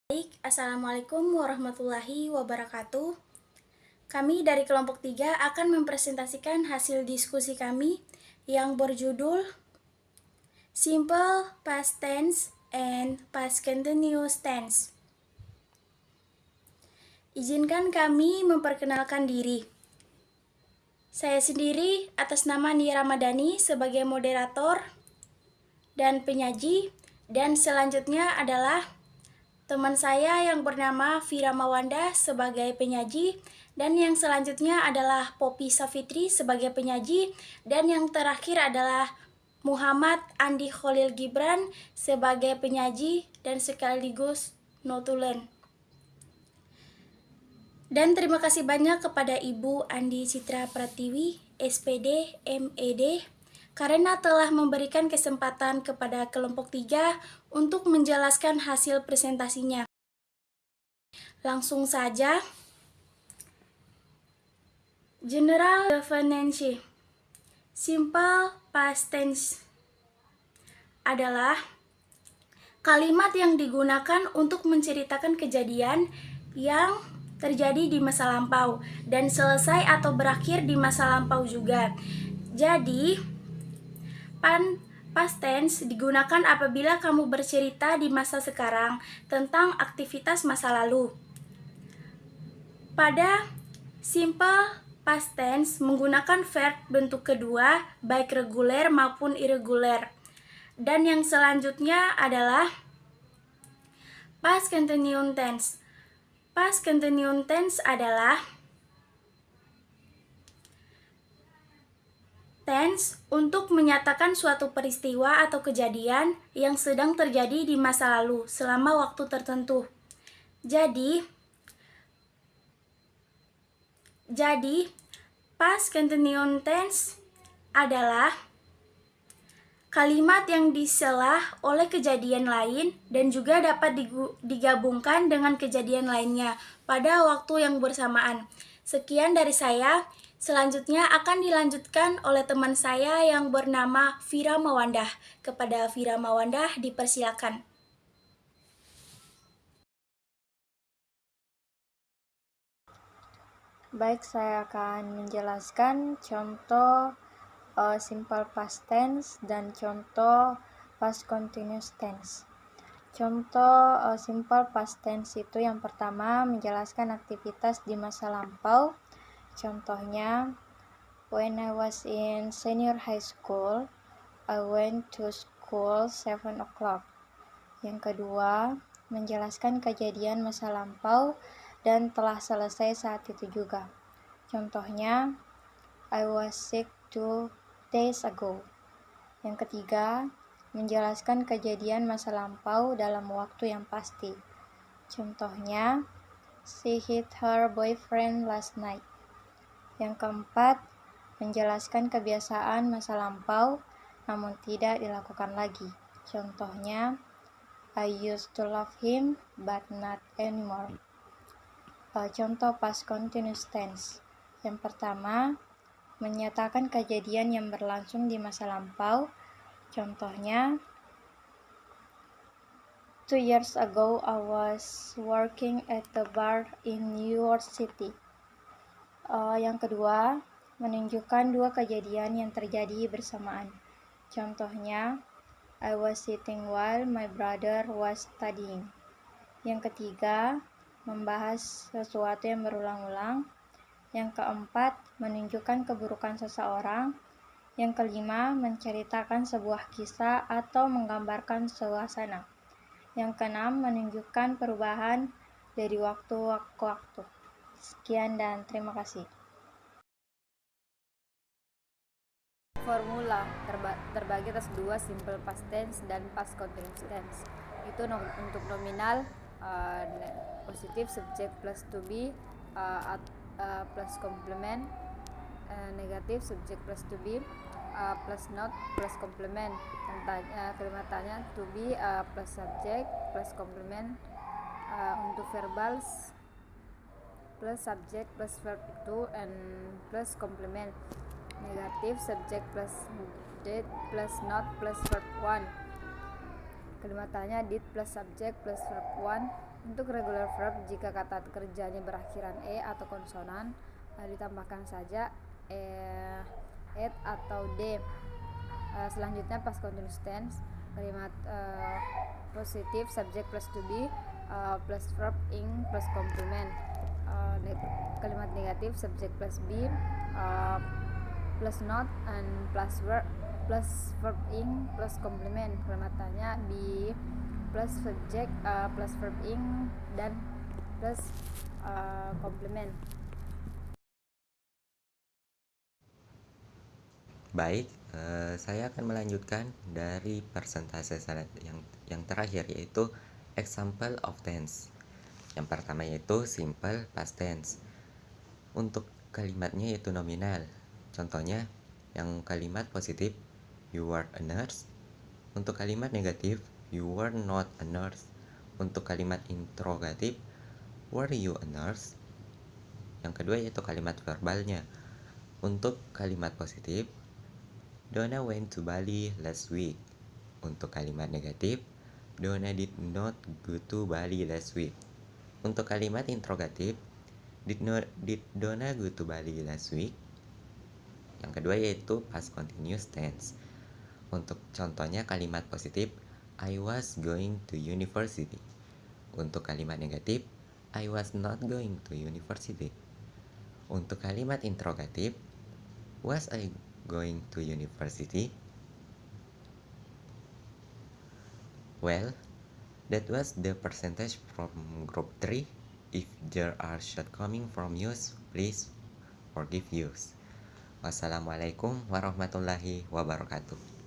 Baik, Assalamualaikum warahmatullahi wabarakatuh. Kami dari kelompok 3 akan mempresentasikan hasil diskusi kami yang berjudul Simple Past Tense and Past Continuous Tense. Izinkan kami memperkenalkan diri. Saya sendiri atas nama Nia Ramadhani sebagai moderator dan penyaji, dan selanjutnya adalah teman saya yang bernama Vira Mawanda sebagai penyaji, dan yang selanjutnya adalah Poppy Safitri sebagai penyaji, dan yang terakhir adalah Muhammad Andi Khalil Gibran sebagai penyaji dan sekaligus notulen. Dan terima kasih banyak kepada Ibu Andi Citra Pratiwi, SPD, MED, karena telah memberikan kesempatan kepada kelompok 3 untuk menjelaskan hasil presentasinya. Langsung saja. General definition. Simple past tense adalah kalimat yang digunakan untuk menceritakan kejadian yang terjadi di masa lampau dan selesai atau berakhir di masa lampau juga. Jadi, past tense digunakan apabila kamu bercerita di masa sekarang tentang aktivitas masa lalu. Pada simple past tense menggunakan verb bentuk kedua, baik reguler maupun irregular. Dan yang selanjutnya adalah past continuous tense. Past continuous tense adalah tense untuk menyatakan suatu peristiwa atau kejadian yang sedang terjadi di masa lalu selama waktu tertentu. Jadi past continuous tense adalah kalimat yang disela oleh kejadian lain dan juga dapat digabungkan dengan kejadian lainnya pada waktu yang bersamaan. Sekian dari saya. Selanjutnya akan dilanjutkan oleh teman saya yang bernama Vira Mawanda. Kepada Vira Mawanda dipersilakan. Baik, saya akan menjelaskan contoh simple past tense dan contoh past continuous tense. Contoh simple past tense itu yang pertama menjelaskan aktivitas di masa lampau. Contohnya, when I was in senior high school, I went to school 7 o'clock. Yang kedua, menjelaskan kejadian masa lampau dan telah selesai saat itu juga. Contohnya, I was sick 2 days ago. Yang ketiga, menjelaskan kejadian masa lampau dalam waktu yang pasti. Contohnya, she hit her boyfriend last night. Yang keempat, menjelaskan kebiasaan masa lampau namun tidak dilakukan lagi. Contohnya, I used to love him but not anymore. Contoh past continuous tense. Yang pertama, menyatakan kejadian yang berlangsung di masa lampau. Contohnya, 2 years ago I was working at the bar in New York City. Yang kedua, menunjukkan dua kejadian yang terjadi bersamaan. Contohnya, I was sitting while my brother was studying. Yang ketiga, membahas sesuatu yang berulang-ulang. Yang keempat, menunjukkan keburukan seseorang. Yang kelima, menceritakan sebuah kisah atau menggambarkan suasana. Yang keenam, menunjukkan perubahan dari waktu ke waktu. Sekian dan terima kasih. Formula terbagi atas dua, simple past tense dan past continuous tense. Itu untuk nominal positif subject plus to be plus complement, negatif subject plus to be plus not plus complement. Kalimat tanya to be plus subject plus complement. Untuk verbal plus subject plus verb to and plus complement. Negatif subject plus date plus not plus verb 1. Kalimat tanya did plus subject plus verb 1. Untuk regular verb, jika kata kerjanya berakhiran e atau konsonan, ditambahkan saja at atau d. Selanjutnya past continuous tense, kalimat positif subject plus to be plus verb ing plus complement. Kalimat negatif subject plus be plus not and plus verb ing plus complement. Kalimat tanya be plus subject plus verb ing dan plus complement. Baik, saya akan melanjutkan dari persentase yang terakhir, yaitu example of tense. Yang pertama yaitu simple past tense. Untuk kalimatnya yaitu nominal. Contohnya, yang kalimat positif, you were a nurse. Untuk kalimat negatif, you were not a nurse. Untuk kalimat interrogatif, were you a nurse? Yang kedua yaitu kalimat verbalnya. Untuk kalimat positif, Donna went to Bali last week. Untuk kalimat negatif, Donna did not go to Bali last week. Untuk kalimat interrogatif, did Donna go to Bali last week? Yang kedua yaitu past continuous tense. Untuk contohnya kalimat positif, I was going to university. Untuk kalimat negatif, I was not going to university. Untuk kalimat interrogatif, was I going to university? Well, that was the percentage from group 3. If there are shortcomings from you, please forgive us. Wassalamualaikum warahmatullahi wabarakatuh.